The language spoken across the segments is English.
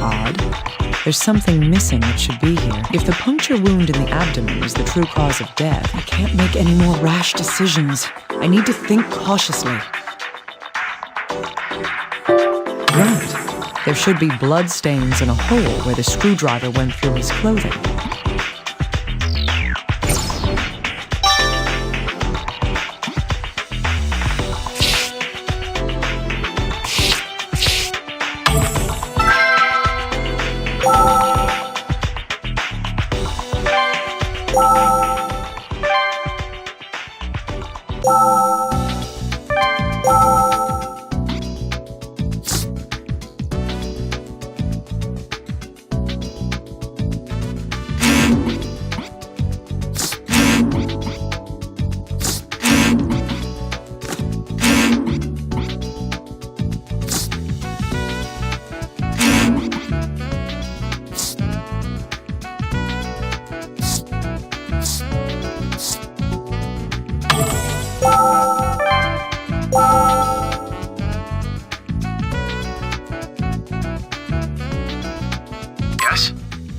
odd. There's something missing that should be here. If the puncture wound in the abdomen is the true cause of death, I can't make any more rash decisions. I need to think cautiously. Right. There should be blood stains in a hole where the screwdriver went through his clothing. Yes?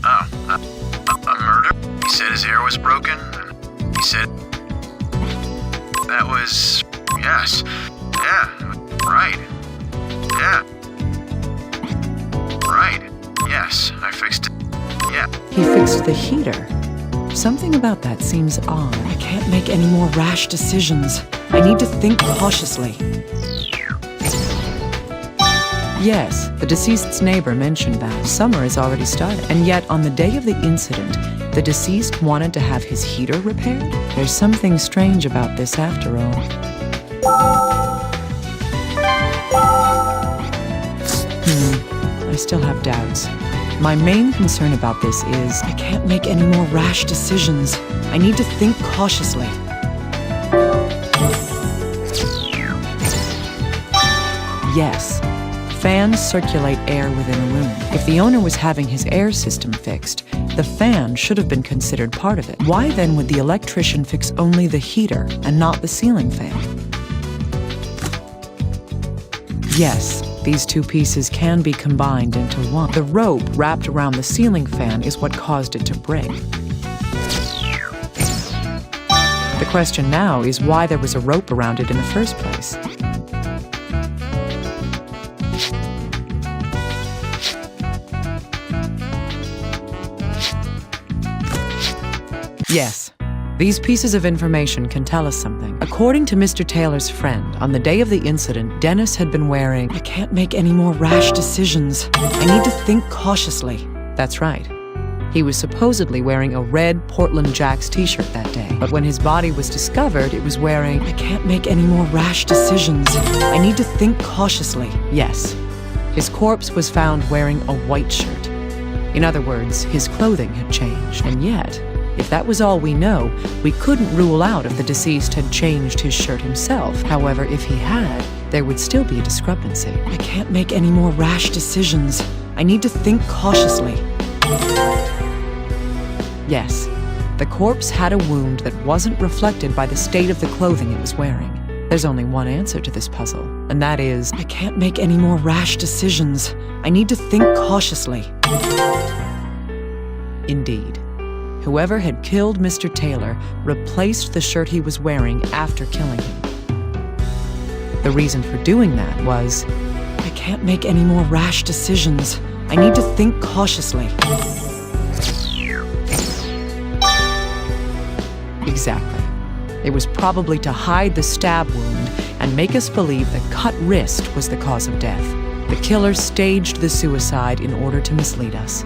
Oh, a murder? He said his ear was broken. He said... That was... Yes. Yeah. Right. Yeah. Right. Yes, I fixed it. Yeah. He fixed the heater. Something about that seems odd. I can't make any more rash decisions. I need to think cautiously. Yes, the deceased's neighbor mentioned that. Summer has already started. And yet, on the day of the incident, the deceased wanted to have his heater repaired? There's something strange about this after all. I still have doubts. My main concern about this is I can't make any more rash decisions. I need to think cautiously. Yes. Fans circulate air within a room. If the owner was having his air system fixed, the fan should have been considered part of it. Why then would the electrician fix only the heater and not the ceiling fan? Yes, these two pieces can be combined into one. The rope wrapped around the ceiling fan is what caused it to break. The question now is why there was a rope around it in the first place. Yes, these pieces of information can tell us something. According to Mr. Taylor's friend, on the day of the incident, Dennis had been wearing, I can't make any more rash decisions. I need to think cautiously. That's right. He was supposedly wearing a red Portland Jacks t-shirt that day. But when his body was discovered, it was wearing, I can't make any more rash decisions. I need to think cautiously. Yes, his corpse was found wearing a white shirt. In other words, his clothing had changed. And yet, if that was all we know, we couldn't rule out if the deceased had changed his shirt himself. However, if he had, there would still be a discrepancy. I can't make any more rash decisions. I need to think cautiously. Yes, the corpse had a wound that wasn't reflected by the state of the clothing it was wearing. There's only one answer to this puzzle, and that is, I can't make any more rash decisions. I need to think cautiously. Indeed. Whoever had killed Mr. Taylor replaced the shirt he was wearing after killing him. The reason for doing that was, I can't make any more rash decisions. I need to think cautiously. Exactly. It was probably to hide the stab wound and make us believe the cut wrist was the cause of death. The killer staged the suicide in order to mislead us.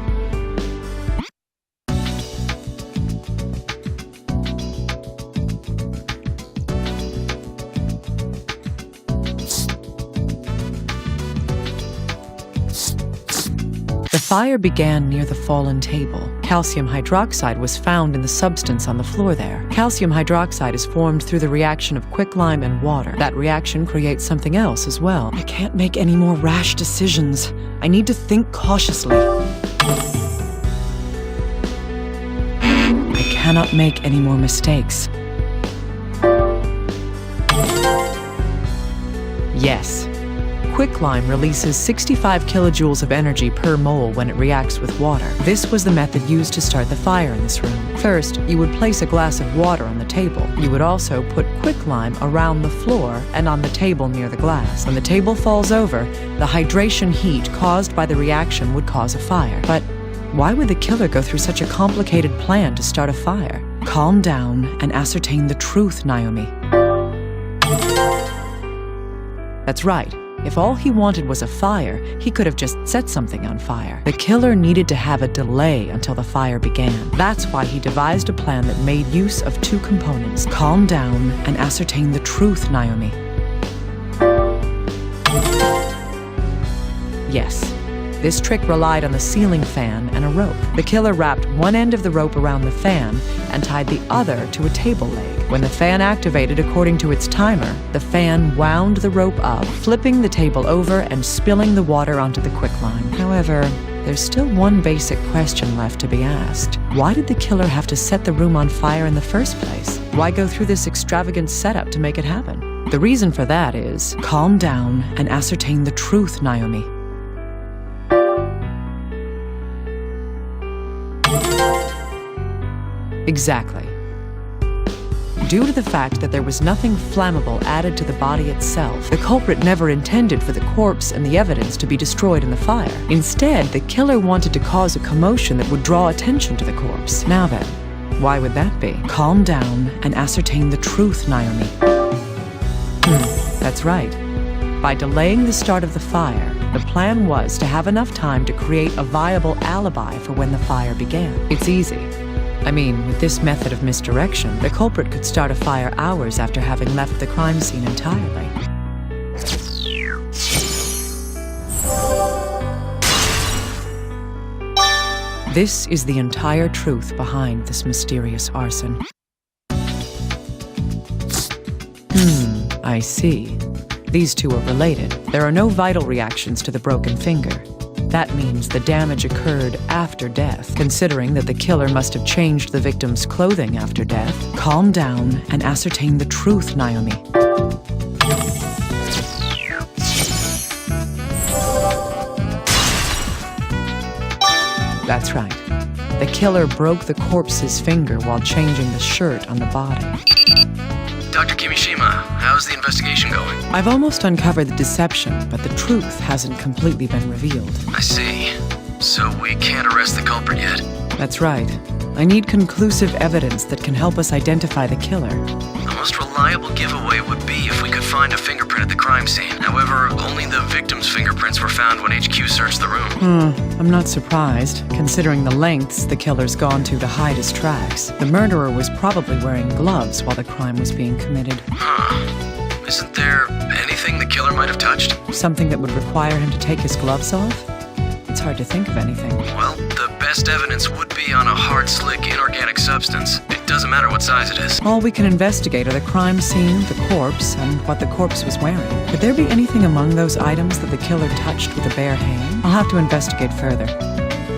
The fire began near the fallen table. Calcium hydroxide was found in the substance on the floor there. Calcium hydroxide is formed through the reaction of quicklime and water. That reaction creates something else as well. I can't make any more rash decisions. I need to think cautiously. I cannot make any more mistakes. Yes. quicklime releases 65 kilojoules of energy per mole when it reacts with water. This was the method used to start the fire in this room. First, you would place a glass of water on the table. You would also put quicklime around the floor and on the table near the glass. When the table falls over, the hydration heat caused by the reaction would cause a fire. But why would the killer go through such a complicated plan to start a fire? Calm down and ascertain the truth, Naomi. That's right. If all he wanted was a fire, he could have just set something on fire. The killer needed to have a delay until the fire began. That's why he devised a plan that made use of two components. Calm down and ascertain the truth, Naomi. Yes. This trick relied on the ceiling fan and a rope. The killer wrapped one end of the rope around the fan and tied the other to a table leg. When the fan activated according to its timer, the fan wound the rope up, flipping the table over and spilling the water onto the quicklime. However, there's still one basic question left to be asked. Why did the killer have to set the room on fire in the first place? Why go through this extravagant setup to make it happen? The reason for that is, calm down and ascertain the truth, Naomi. Exactly. Due to the fact that there was nothing flammable added to the body itself, the culprit never intended for the corpse and the evidence to be destroyed in the fire. Instead, the killer wanted to cause a commotion that would draw attention to the corpse. Now then, why would that be? Calm down and ascertain the truth, Naomi. That's right. By delaying the start of the fire, the plan was to have enough time to create a viable alibi for when the fire began. It's easy. I mean, with this method of misdirection, the culprit could start a fire hours after having left the crime scene entirely. This is the entire truth behind this mysterious arson. I see. These two are related. There are no vital reactions to the broken finger. That means the damage occurred after death. Considering that the killer must have changed the victim's clothing after death, calm down and ascertain the truth, Naomi. That's right. The killer broke the corpse's finger while changing the shirt on the body. Dr. Kimishima, how's the investigation going? I've almost uncovered the deception, but the truth hasn't completely been revealed. I see. So we can't arrest the culprit yet? That's right. I need conclusive evidence that can help us identify the killer. The most reliable giveaway would be if we could find a fingerprint at the crime scene. However, only the victim's fingerprints were found when HQ searched the room. I'm not surprised, considering the lengths the killer's gone to hide his tracks. The murderer was probably wearing gloves while the crime was being committed. Isn't there anything the killer might have touched? Something that would require him to take his gloves off? It's hard to think of anything. Well, the best evidence would be on a hard, slick, inorganic substance. It doesn't matter what size it is. All we can investigate are the crime scene, the corpse, and what the corpse was wearing. Could there be anything among those items that the killer touched with a bare hand? I'll have to investigate further.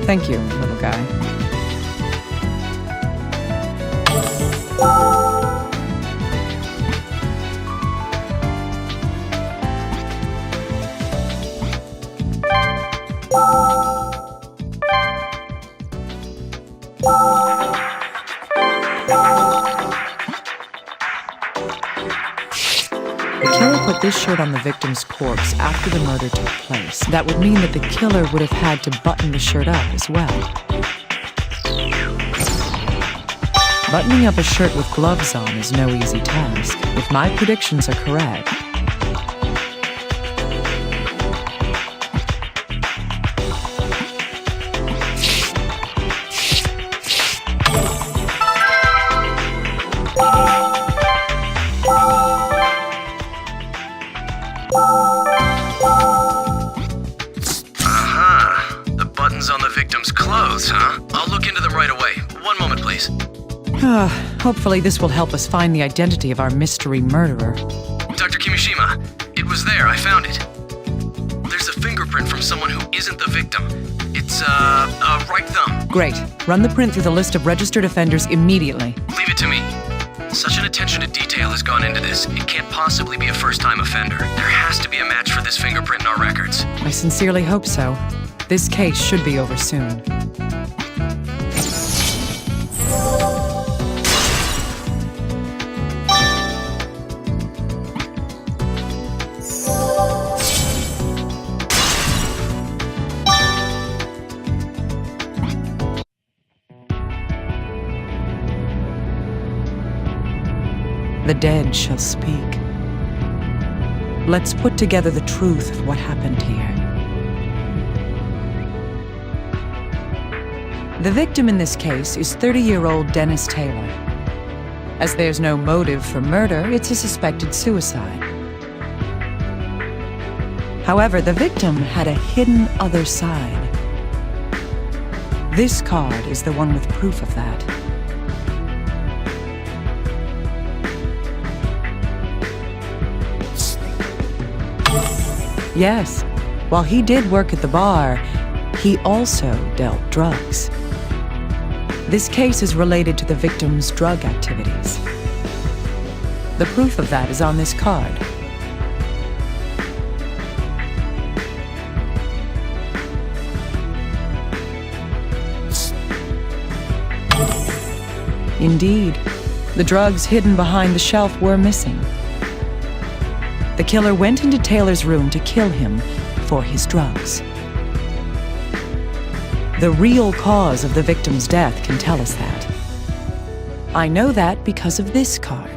Thank you, little guy. The killer put this shirt on the victim's corpse after the murder took place. That would mean that the killer would have had to button the shirt up as well. Buttoning up a shirt with gloves on is no easy task. If my predictions are correct, The buttons on the victim's clothes, huh? I'll look into them right away. One moment, please. hopefully this will help us find the identity of our mystery murderer. Dr. Kimishima, it was there. I found it. There's a fingerprint from someone who isn't the victim. It's, a right thumb. Great. Run the print through the list of registered offenders immediately. Leave it to me. Such an attention to detail has gone into this. It can't possibly be a first-time offender. There has to be a match for this fingerprint in our records. I sincerely hope so. This case should be over soon. The dead shall speak. Let's put together the truth of what happened here. The victim in this case is 30-year-old Dennis Taylor. As there's no motive for murder, it's a suspected suicide. However, the victim had a hidden other side. This card is the one with proof of that. Yes, while he did work at the bar, he also dealt drugs. This case is related to the victim's drug activities. The proof of that is on this card. Indeed, the drugs hidden behind the shelf were missing. The killer went into Taylor's room to kill him for his drugs. The real cause of the victim's death can tell us that. I know that because of this card.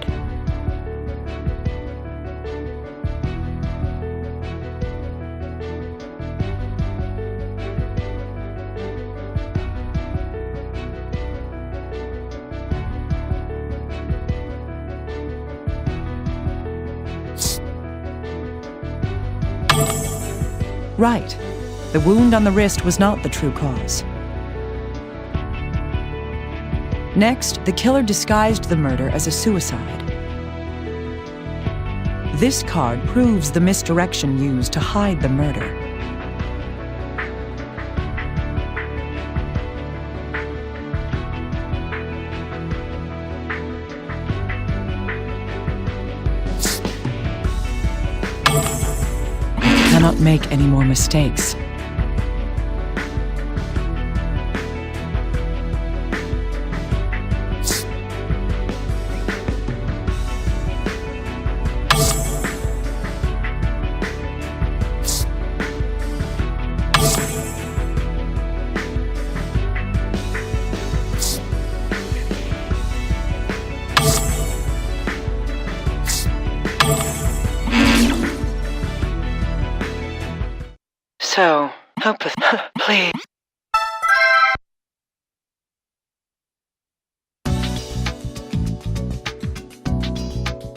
Right. The wound on the wrist was not the true cause. Next, the killer disguised the murder as a suicide. This card proves the misdirection used to hide the murder. I cannot make any more mistakes. So, help us, please.